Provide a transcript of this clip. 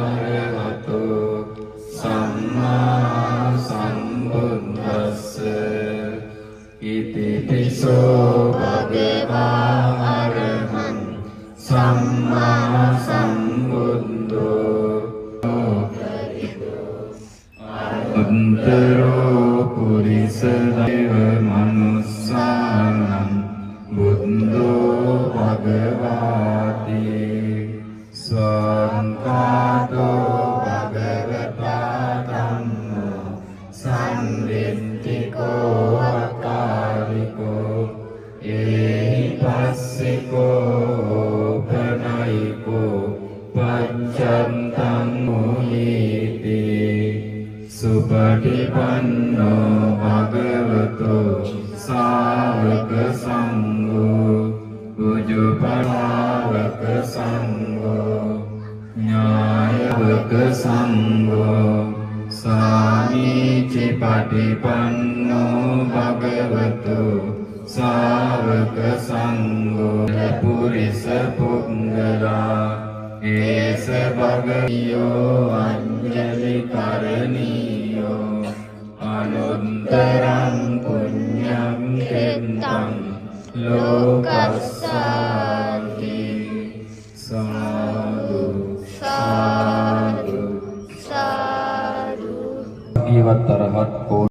අරහතෝ සම්මා සම්බුද්දස්ස ඉතිපිසෝ භගවා අරහං සම්මා සම්බුද්ධෝ අන්තරෝ පුරිස දේව මනුස්සානං බුද්ධෝ භගවාති ස්වංකාතෝ භගවතා ධම්මෝ සම්රිත්තිකෝ අකාලිකෝ ඒහි පස්සිකෝ ප්‍රණයිකෝ පච්චන්තං මුහීති සුපටිපන්නෝ භගවතෝ සාවක සංඝෝ උජුපනාවක සංඝෝ ඥායවක සංඝෝ සාමීචි පටිපන්නෝ භගවතෝ සාවක සංඝෝ පුරිස පුංගලා ඒස භගවියෝ